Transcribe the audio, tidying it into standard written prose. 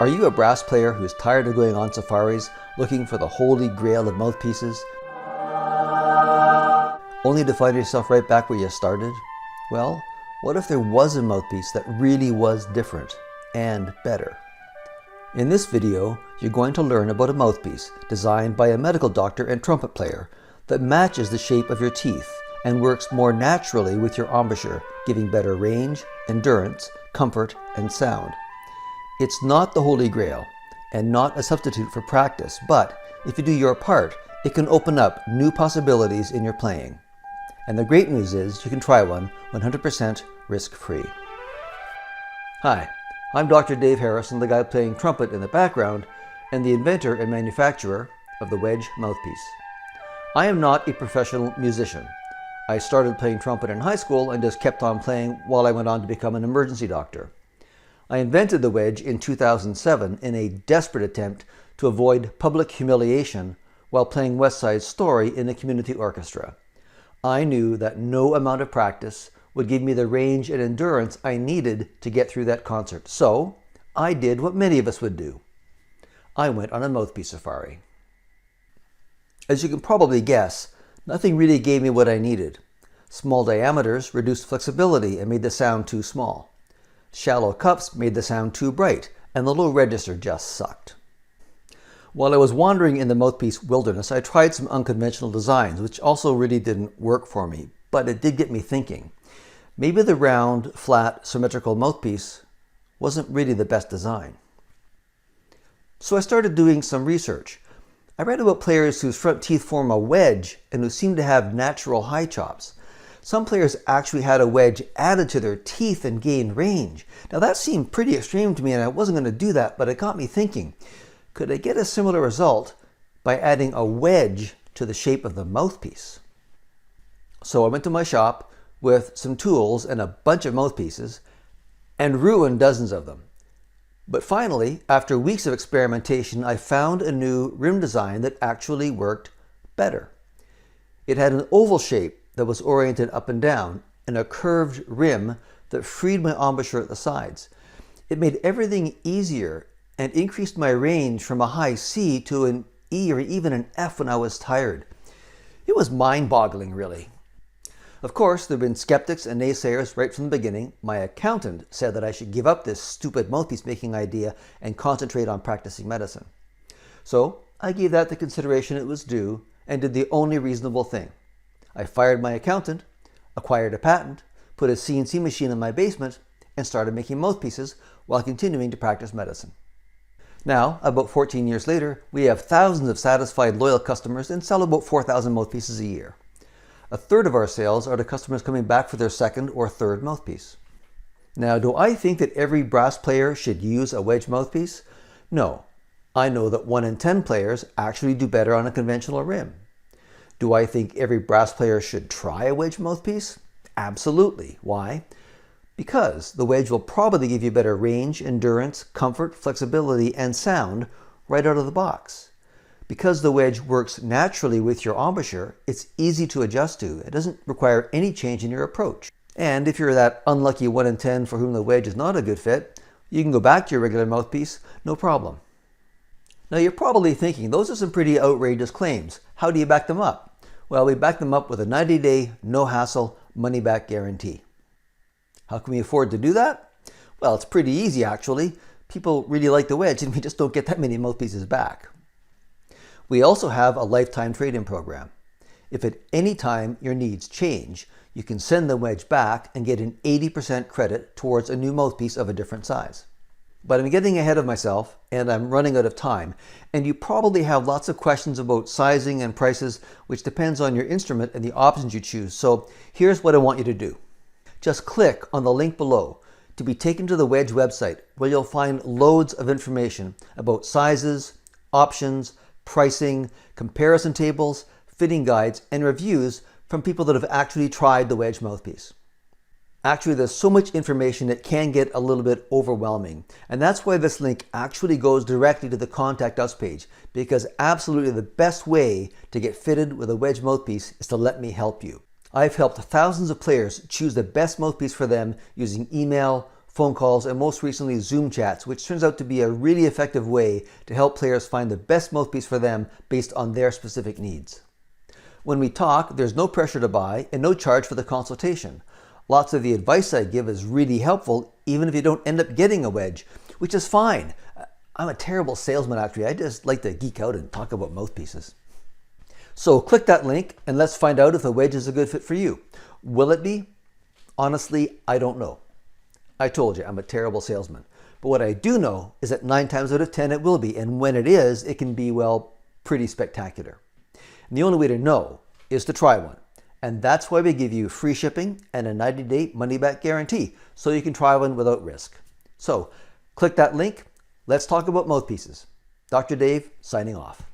Are you a brass player who's tired of going on safaris looking for the holy grail of mouthpieces, only to find yourself right back where you started? Well, what if there was a mouthpiece that really was different and better? In this video, you're going to learn about a mouthpiece designed by a medical doctor and trumpet player that matches the shape of your teeth and works more naturally with your embouchure, giving better range, endurance, comfort, and sound. It's not the Holy Grail and not a substitute for practice, but if you do your part, it can open up new possibilities in your playing. And the great news is you can try one 100% risk-free. Hi, I'm Dr. Dave Harrison, the guy playing trumpet in the background and the inventor and manufacturer of the Wedge mouthpiece. I am not a professional musician. I started playing trumpet in high school and just kept on playing while I went on to become an emergency doctor. I invented the Wedge in 2007 in a desperate attempt to avoid public humiliation while playing West Side Story in a community orchestra. I knew that no amount of practice would give me the range and endurance I needed to get through that concert. So I did what many of us would do. I went on a mouthpiece safari. As you can probably guess, nothing really gave me what I needed. Small diameters reduced flexibility and made the sound too small. Shallow cups made the sound too bright, and the low register just sucked. While I was wandering in the mouthpiece wilderness, I tried some unconventional designs, which also really didn't work for me, but it did get me thinking. Maybe the round, flat, symmetrical mouthpiece wasn't really the best design. So I started doing some research. I read about players whose front teeth form a wedge and who seem to have natural high chops. Some players actually had a wedge added to their teeth and gained range. Now that seemed pretty extreme to me and I wasn't going to do that, but it got me thinking, could I get a similar result by adding a wedge to the shape of the mouthpiece? So I went to my shop with some tools and a bunch of mouthpieces and ruined dozens of them. But finally, after weeks of experimentation, I found a new rim design that actually worked better. It had an oval shape that was oriented up and down and a curved rim that freed my embouchure at the sides. It made everything easier and increased my range from a high C to an E or even an F when I was tired. It was mind-boggling, really. Of course, there have been skeptics and naysayers right from the beginning. My accountant said that I should give up this stupid mouthpiece making idea and concentrate on practicing medicine. So I gave that the consideration it was due and did the only reasonable thing. I fired my accountant, acquired a patent, put a CNC machine in my basement, and started making mouthpieces while continuing to practice medicine. Now, about 14 years later, we have thousands of satisfied loyal customers and sell about 4,000 mouthpieces a year. A third of our sales are to customers coming back for their second or third mouthpiece. Now, do I think that every brass player should use a wedge mouthpiece? No. I know that 1 in 10 players actually do better on a conventional rim. Do I think every brass player should try a wedge mouthpiece? Absolutely. Why? Because the wedge will probably give you better range, endurance, comfort, flexibility, and sound right out of the box. Because the wedge works naturally with your embouchure, it's easy to adjust to. It doesn't require any change in your approach. And if you're that unlucky 1 in 10 for whom the wedge is not a good fit, you can go back to your regular mouthpiece, no problem. Now you're probably thinking, those are some pretty outrageous claims. How do you back them up? Well, we back them up with a 90-day, no-hassle, money-back guarantee. How can we afford to do that? Well, it's pretty easy, actually. People really like the wedge, and we just don't get that many mouthpieces back. We also have a lifetime trade-in program. If at any time your needs change, you can send the wedge back and get an 80% credit towards a new mouthpiece of a different size. But I'm getting ahead of myself and I'm running out of time. And you probably have lots of questions about sizing and prices, which depends on your instrument and the options you choose. So here's what I want you to do. Just click on the link below to be taken to the Wedge website, where you'll find loads of information about sizes, options, pricing, comparison tables, fitting guides, and reviews from people that have actually tried the Wedge mouthpiece. Actually, there's so much information it can get a little bit overwhelming. And that's why this link actually goes directly to the Contact Us page, because absolutely the best way to get fitted with a Wedge mouthpiece is to let me help you. I've helped thousands of players choose the best mouthpiece for them using email, phone calls, and most recently Zoom chats, which turns out to be a really effective way to help players find the best mouthpiece for them based on their specific needs. When we talk, there's no pressure to buy and no charge for the consultation. Lots of the advice I give is really helpful even if you don't end up getting a wedge, which is fine. I'm a terrible salesman actually. I just like to geek out and talk about mouthpieces. So click that link and let's find out if the wedge is a good fit for you. Will it be? Honestly, I don't know. I told you, I'm a terrible salesman. But what I do know is that 9 times out of 10 it will be, and when it is, it can be, well, pretty spectacular. And the only way to know is to try one. And that's why we give you free shipping and a 90-day money-back guarantee, so you can try one without risk. So, click that link. Let's talk about mouthpieces. Dr. Dave, signing off.